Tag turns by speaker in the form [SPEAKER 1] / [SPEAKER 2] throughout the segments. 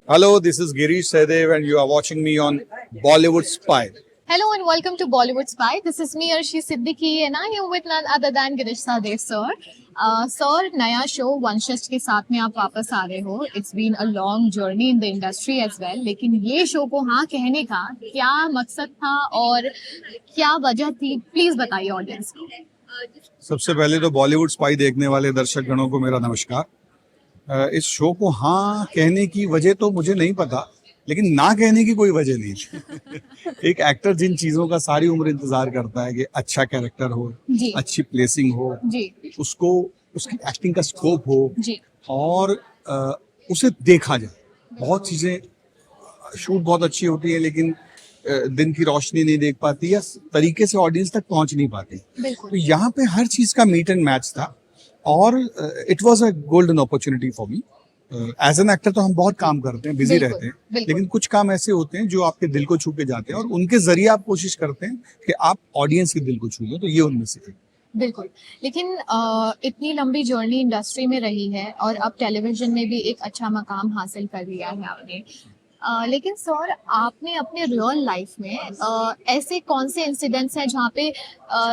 [SPEAKER 1] Hello, this is Girish Sehdev and you are watching me on Bollywood Spy.
[SPEAKER 2] Hello and welcome to Bollywood Spy. This is me, Arshi Siddiqui, and I am with none other than Girish Sehdev, sir. Sir, नया show वंशज के साथ में आप वापस आ रहे हो. It's been a long journey in the industry as well. लेकिन ये शो को हाँ कहने का क्या मकसद था और क्या वजह थी, प्लीज बताइए ऑडियंस को.
[SPEAKER 1] सबसे पहले तो बॉलीवुड स्पाई देखने वाले दर्शक गणों को मेरा नमस्कार. इस शो को हाँ कहने की वजह तो मुझे नहीं पता, लेकिन ना कहने की कोई वजह नहीं. एक एक्टर जिन चीजों का सारी उम्र इंतजार करता है कि अच्छा कैरेक्टर हो, अच्छी प्लेसिंग हो, उसको उसकी एक्टिंग का स्कोप हो और उसे देखा जाए. बहुत चीजें शूट बहुत अच्छी होती है लेकिन दिन की रोशनी नहीं देख पाती या तरीके से ऑडियंस तक पहुंच नहीं पाती. तो यहाँ पे हर चीज का मीट एंड मैच था और it was a golden opportunity for me. As an actor तो हम बहुत काम करते हैं, बिजी रहते हैं, लेकिन कुछ काम ऐसे होते हैं जो आपके दिल को छू के जाते हैं और उनके जरिए आप कोशिश करते हैं कि आप ऑडियंस के दिल को छू लो. तो ये उनमें से है.
[SPEAKER 2] बिल्कुल. लेकिन इतनी लंबी जर्नी इंडस्ट्री में रही है और अब टेलीविजन में भी एक अच्छा मकाम हासिल कर लिया है आपने. लेकिन सर, आपने अपने रियल लाइफ में ऐसे कौन से इंसिडेंट्स हैं जहाँ पे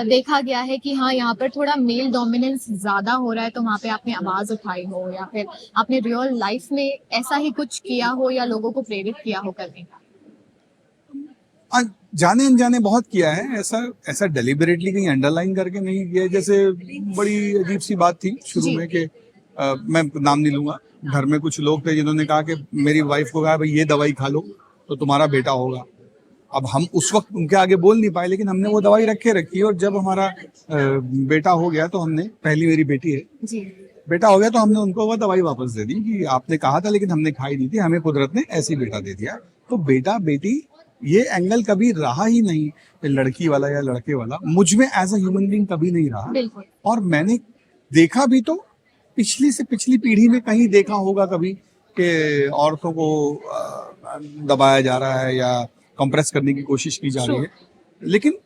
[SPEAKER 2] देखा गया है कि हाँ यहाँ पर थोड़ा मेल डोमिनेंस ज्यादा हो रहा है, तो वहाँ पे आपने आवाज उठाई हो या फिर आपने रियल लाइफ में ऐसा ही कुछ किया हो या लोगों को प्रेरित किया हो करने का?
[SPEAKER 1] जाने अनजाने बहुत किया है. ऐसा डेलिबरेटली कहीं अंडरलाइन करके नहीं किया. जैसे बड़ी अजीब सी बात थी शुरू में कि मैं नाम नहीं लूंगा, घर में कुछ लोग थे जिन्होंने कहा कि मेरी वाइफ को कहा भाई ये दवाई खा लो तो तुम्हारा बेटा होगा. अब हम उस वक्त उनके आगे बोल नहीं पाए, लेकिन हमने वो दवाई रखी और जब हमारा बेटा हो गया तो हमने, पहली मेरी बेटी है, बेटा हो गया तो हमने उनको वो दवाई वापस दे दी कि आपने कहा था लेकिन हमने खाई नहीं थी, हमें कुदरत ने ऐसी बेटा दे दिया. तो बेटा बेटी ये एंगल कभी रहा ही नहीं, लड़की वाला या लड़के वाला मुझ में एज अ ह्यूमन बीइंग कभी नहीं रहा. और मैंने देखा भी तो पिछली से पिछली पीढ़ी में कहीं देखा होगा कभी कि औरतों को दबाया जा रहा है या कंप्रेस करने की कोशिश की जा रही है. लेकिन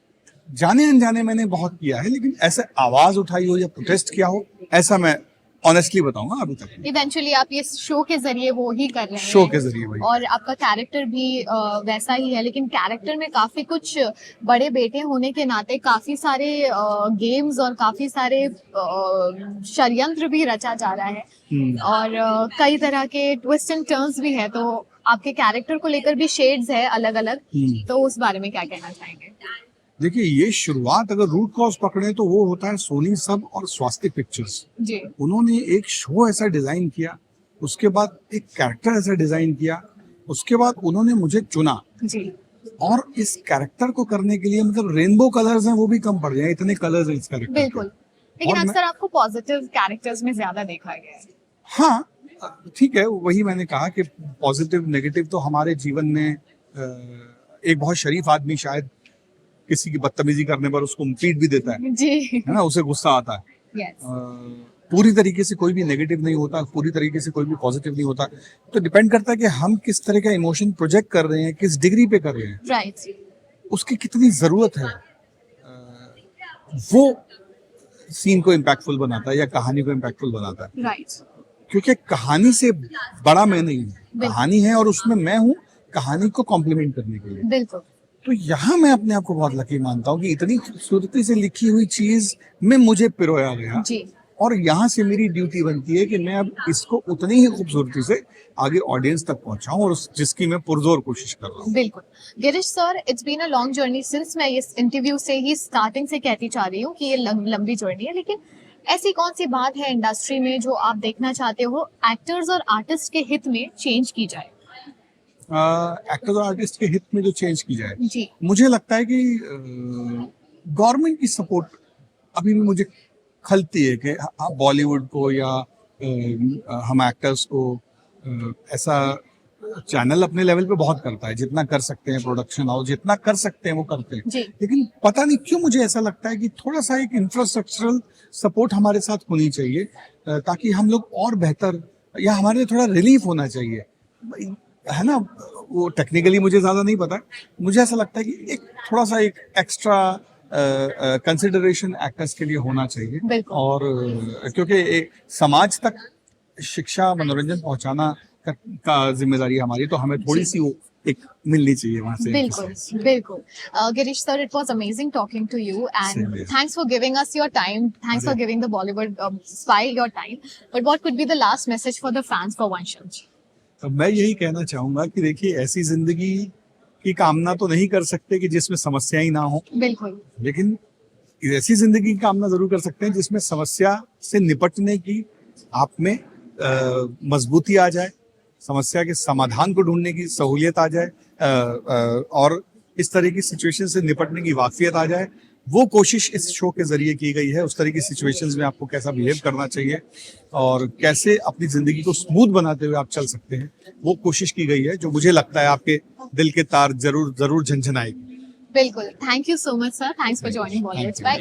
[SPEAKER 1] जाने अनजाने मैंने बहुत किया है, लेकिन ऐसे आवाज उठाई हो या प्रोटेस्ट किया हो ऐसा मैं ऑनेस्टली बताऊंगा अभी तक.
[SPEAKER 2] इवेंचुअली आप ये शो के जरिए वो ही कर रहे हैं,
[SPEAKER 1] शो के जरिए वही.
[SPEAKER 2] और आपका कैरेक्टर भी वैसा ही है, लेकिन कैरेक्टर में काफी कुछ, बड़े बेटे होने के नाते काफी सारे गेम्स और काफी सारे षड्यंत्र भी रचा जा रहा है और कई तरह के ट्विस्ट एंड टर्न्स भी है. तो आपके कैरेक्टर को लेकर भी शेड्स है अलग अलग, तो उस बारे में क्या कहना चाहेंगे?
[SPEAKER 1] देखिए, ये शुरुआत अगर रूट कॉज पकड़े तो वो होता है सोनी सब और स्वास्तिक पिक्चर्स. उन्होंने एक शो ऐसा डिजाइन किया, उसके बाद एक कैरेक्टर ऐसा डिजाइन किया, उसके बाद उन्होंने मुझे चुना और इस कैरेक्टर को करने के लिए मतलब रेनबो कलर्स हैं वो भी कम पड़ जाए, इतने कलर्स हैं इस कैरेक्टर. बिल्कुल.
[SPEAKER 2] लेकिन अक्सर आपको पॉजिटिव कैरेक्टर्स में ज्यादा देखा गया है.
[SPEAKER 1] हाँ ठीक है, वही मैंने कहा कि पॉजिटिव नेगेटिव तो हमारे जीवन में, एक बहुत शरीफ आदमी शायद किसी की बदतमीजी करने पर उसको पीट भी देता है ना, उसे गुस्सा आता है. पूरी तरीके से कोई भी नेगेटिव नहीं होता, पूरी तरीके से कोई भी पॉजिटिव नहीं होता. तो डिपेंड करता है कि हम किस तरह का इमोशन प्रोजेक्ट कर रहे हैं, किस डिग्री पे कर रहे हैं, उसकी कितनी जरूरत है. वो सीन को इम्पैक्टफुल बनाता है या कहानी को इम्पैक्टफुल बनाता है. क्योंकि कहानी से बड़ा मैं नहीं हूँ, कहानी है और उसमें मैं हूँ कहानी को कॉम्प्लीमेंट करने के लिए. बिल्कुल. तो यहाँ मैं अपने आप को बहुत लकी मानता हूँ कि इतनी खूबसूरती से लिखी हुई चीज में मुझे पिरोया गया और यहाँ से मेरी ड्यूटी बनती है कि मैं अब इसको उतनी ही खूबसूरती से आगे ऑडियंस तक पहुंचाऊं और जिसकी मैं पुरजोर कोशिश कर रहा हूँ.
[SPEAKER 2] बिल्कुल. Girish sir, it's been a long journey since, मैं इस इंटरव्यू से ही स्टार्टिंग से कहती चाह रही हूँ कि ये लंबी जर्नी है, लेकिन ऐसी कौन सी बात है इंडस्ट्री में जो आप देखना चाहते हो एक्टर्स और आर्टिस्ट के हित में चेंज की जाए?
[SPEAKER 1] एक्टर्स और आर्टिस्ट के हित में जो चेंज की जाए, मुझे लगता है कि गवर्नमेंट की सपोर्ट अभी भी मुझे खलती है कि बॉलीवुड को या हम एक्टर्स को ऐसा चैनल अपने लेवल पे बहुत करता है, जितना कर सकते हैं प्रोडक्शन हाउस जितना कर सकते हैं वो करते हैं. लेकिन पता नहीं क्यों मुझे ऐसा लगता है कि थोड़ा सा एक इंफ्रास्ट्रक्चरल सपोर्ट हमारे साथ होनी चाहिए ताकि हम लोग और बेहतर, या हमारे लिए थोड़ा रिलीफ होना चाहिए, है ना. वो टेक्निकली मुझे ज्यादा नहीं पता, मुझे ऐसा लगता है कि एक थोड़ा सा एक एक्स्ट्रा कंसिडरेशन एक्टर्स के लिए होना चाहिए. और क्योंकि एक समाज तक शिक्षा मनोरंजन पहुंचाना का जिम्मेदारी हमारी, तो हमें थोड़ी सी वो एक मिलनी चाहिए वहां से।
[SPEAKER 2] बिल्कुल बिल्कुल। Girish sir, it was amazing talking to you
[SPEAKER 1] Same
[SPEAKER 2] and
[SPEAKER 1] here.
[SPEAKER 2] Thanks for giving us your time, thanks for giving the Bollywood Spy your time, but what could be the last message for the fans for Vanshaj?
[SPEAKER 1] तो मैं यही कहना चाहूंगा कि देखिए, ऐसी जिंदगी की कामना तो नहीं कर सकते कि जिसमें समस्याएं ना हो,
[SPEAKER 2] बिल्कुल
[SPEAKER 1] लेकिन ऐसी जिंदगी की कामना जरूर कर सकते हैं जिसमें समस्या से निपटने की आप में मजबूती आ जाए, समस्या के समाधान को ढूंढने की सहूलियत आ जाए, और इस तरह की सिचुएशन से निपटने की वाकफियत आ जाए। वो कोशिश इस शो के जरिए की गई है। उस तरह की सिचुएशंस में आपको कैसा बिहेव करना चाहिए और कैसे अपनी जिंदगी को स्मूथ बनाते हुए आप चल सकते हैं, वो कोशिश की गई है, जो मुझे लगता है आपके दिल के तार जरूर जरूर झंझनाएगी।
[SPEAKER 2] बिल्कुल। Thank you so much sir, thanks for joining Bollywood spy.